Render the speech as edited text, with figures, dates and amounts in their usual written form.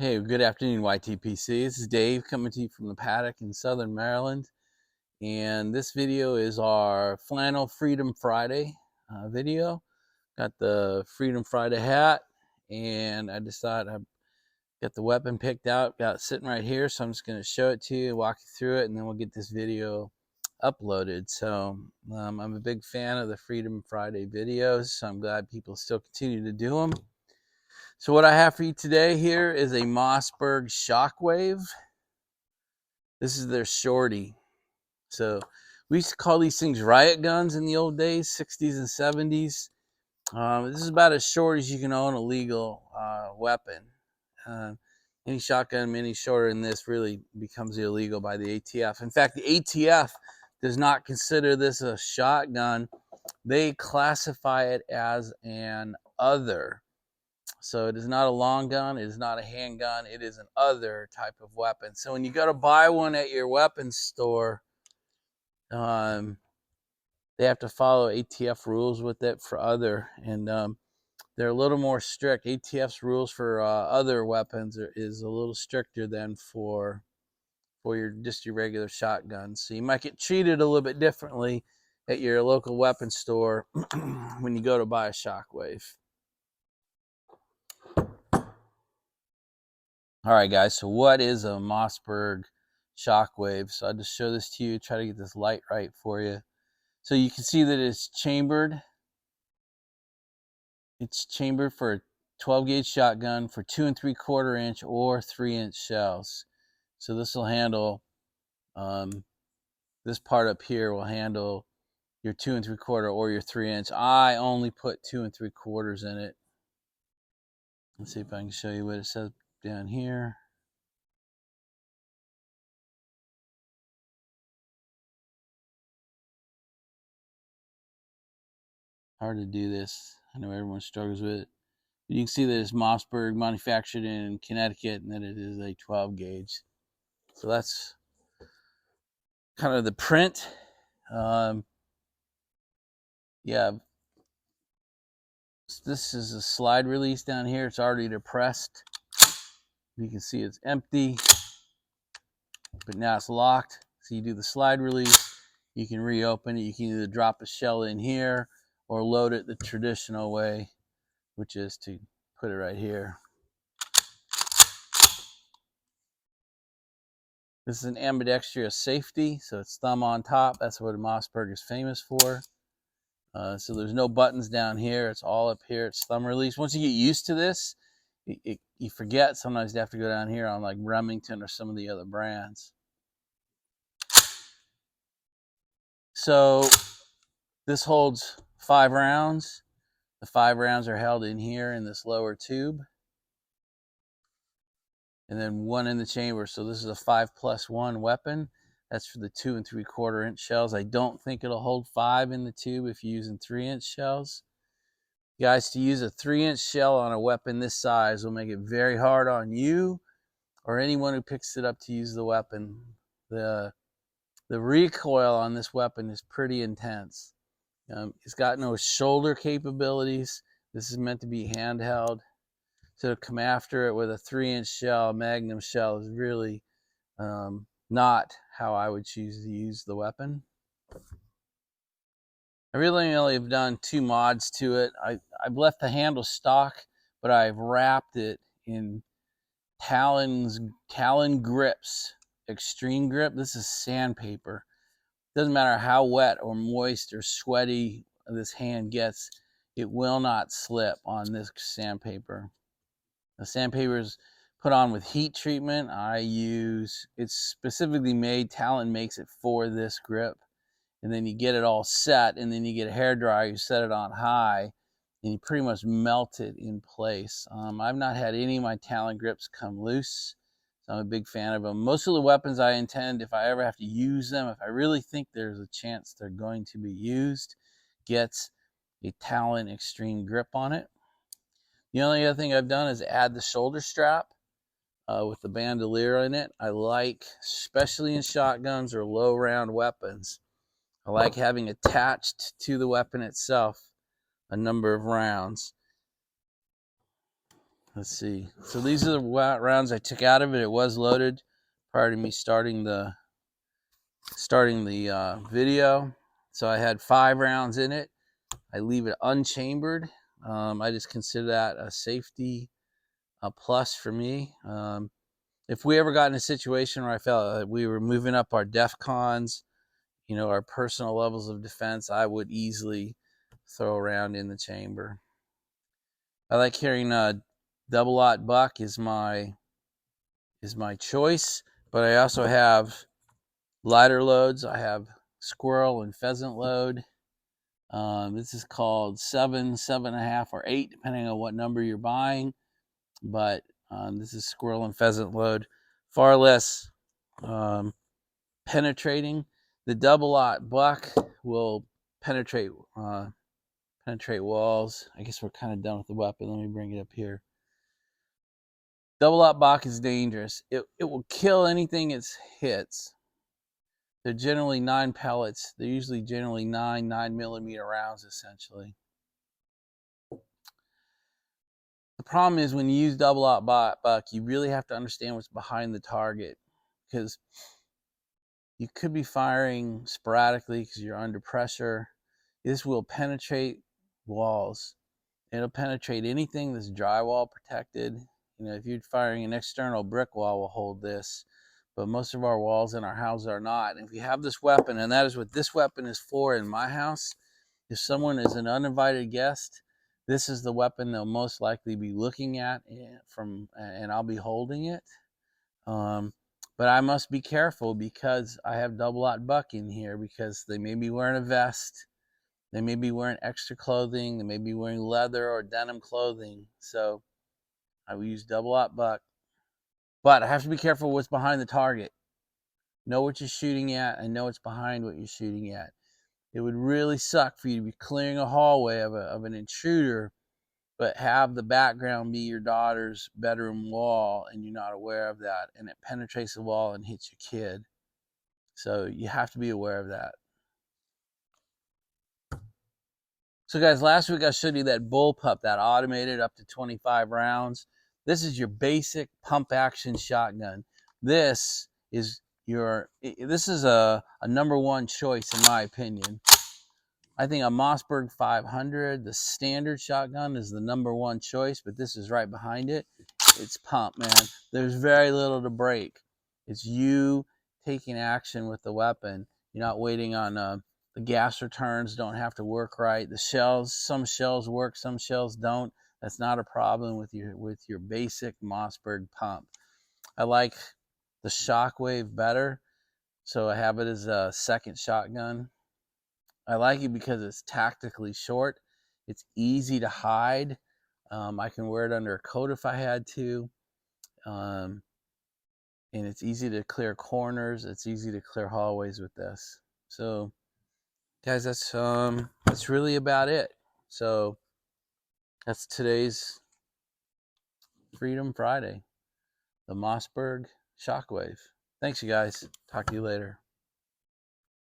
Hey, good afternoon, YTPC. This is Dave coming to you from the paddock in Southern Maryland. And this video is our Flannel Freedom Friday video. Got the Freedom Friday hat, and I decided I've got the weapon picked out, got it sitting right here. So I'm just going to show it to you, walk you through it, and then we'll get this video uploaded. So I'm a big fan of the Freedom Friday videos, so I'm glad people still continue to do them. So what I have for you today here is a Mossberg Shockwave. This is their shorty. So we used to call these things riot guns in the old days, 60s and 70s. This is about as short as you can own a legal weapon. Any shotgun any shorter than this really becomes illegal by the ATF. In fact, the ATF does not consider this a shotgun. They classify it as an other. So it is not a long gun, it is not a handgun, it is an other type of weapon. So when you go to buy one at your weapons store, they have to follow ATF rules with it for other, and they're a little more strict. ATF's rules for other weapons is a little stricter than for your regular shotguns. So you might get treated a little bit differently at your local weapons store when you go to buy a Shockwave. All right, guys, so what is a Mossberg Shockwave? So I'll just show this to you, try to get this light right for you. So you can see that it's chambered. It's chambered for a 12 gauge shotgun for 2 3/4 inch or 3-inch shells. So this will handle, this part up here will handle your 2 3/4 or your 3-inch. I only put 2 3/4 in it. Let's see if I can show you what it says down here. Hard to do this. I know everyone struggles with it. You can see that it's Mossberg, manufactured in Connecticut, and that it is a 12 gauge. So that's kind of the print. Yeah, this is a slide release down here. It's already depressed. You can see it's empty, but now it's locked. So you do the slide release, you can reopen it. You can either drop a shell in here or load it the traditional way, which is to put it right here. This is an ambidextrous safety, so it's thumb on top. That's what a Mossberg is famous for. So there's no buttons down here. It's all up here. It's thumb release. Once you get used to this, you forget. Sometimes you have to go down here on like Remington or some of the other brands. So this holds 5 rounds. The 5 rounds are held in here in this lower tube, and then 1 in the chamber. So this is a 5+1 weapon. That's for the 2 3/4 inch shells. I don't think it'll hold 5 in the tube if you're using 3-inch shells. Guys, to use a 3-inch shell on a weapon this size will make it very hard on you or anyone who picks it up to use the weapon. The recoil on this weapon is pretty intense. It's got no shoulder capabilities. This is meant to be handheld. So to come after it with a 3-inch shell, Magnum shell, is really not how I would choose to use the weapon. I really only have done 2 mods to it. I've left the handle stock, but I've wrapped it in Talon grips, extreme grip. This is sandpaper. Doesn't matter how wet or moist or sweaty this hand gets, it will not slip on this sandpaper. The sandpaper is put on with heat treatment. It's specifically made, Talon makes it for this grip. And then you get it all set, and then you get a hairdryer, you set it on high, and you pretty much melt it in place. I've not had any of my Talon grips come loose, so I'm a big fan of them. Most of the weapons I intend, if I ever have to use them, if I really think there's a chance they're going to be used, gets a Talon extreme grip on it. The only other thing I've done is add the shoulder strap with the bandolier in it. I like, especially in shotguns or low round weapons, I like having attached to the weapon itself a number of rounds. Let's see. So these are the rounds I took out of it. It was loaded prior to me starting the video. So I had 5 rounds in it. I leave it unchambered. I just consider that a safety plus for me. If we ever got in a situation where I felt we were moving up our DEFCONs, you know, our personal levels of defense, I would easily throw a round in the chamber. I like carrying a double-aught buck is my choice, but I also have lighter loads. I have squirrel and pheasant load. This is called 7, 7.5, or 8, depending on what number you're buying. But this is squirrel and pheasant load, far less penetrating. The double-aught buck will penetrate walls. I guess we're kind of done with the weapon. Let me bring it up here. Double-aught buck is dangerous. It will kill anything it hits. They're generally 9 pellets. They're usually generally 9mm rounds, essentially. The problem is when you use double-aught buck, you really have to understand what's behind the target, because you could be firing sporadically because you're under pressure. This will penetrate walls. It'll penetrate anything that's drywall protected. You know, if you're firing an external brick wall, will hold this. But most of our walls in our house are not. And if you have this weapon, and that is what this weapon is for in my house, if someone is an uninvited guest, this is the weapon they'll most likely be looking at and I'll be holding it. But I must be careful because I have double-aught buck in here, because they may be wearing a vest, they may be wearing extra clothing, they may be wearing leather or denim clothing. So I will use double-aught buck. But I have to be careful what's behind the target. Know what you're shooting at and know what's behind what you're shooting at. It would really suck for you to be clearing a hallway of an intruder, but have the background be your daughter's bedroom wall and you're not aware of that, and it penetrates the wall and hits your kid. So you have to be aware of that. So guys, last week I showed you that bullpup, that automated up to 25 rounds. This is your basic pump action shotgun. This is a number 1 choice in my opinion. I think a Mossberg 500, the standard shotgun, is the number 1 choice, but this is right behind it. It's pump, man. There's very little to break. It's you taking action with the weapon. You're not waiting on the gas returns don't have to work right. The shells, some shells work, some shells don't. That's not a problem with your basic Mossberg pump. I like the Shockwave better, so I have it as a second shotgun. I like it because it's tactically short. It's easy to hide. I can wear it under a coat if I had to. And it's easy to clear corners. It's easy to clear hallways with this. So, guys, that's really about it. So, that's today's Freedom Friday, the Mossberg Shockwave. Thanks, you guys. Talk to you later.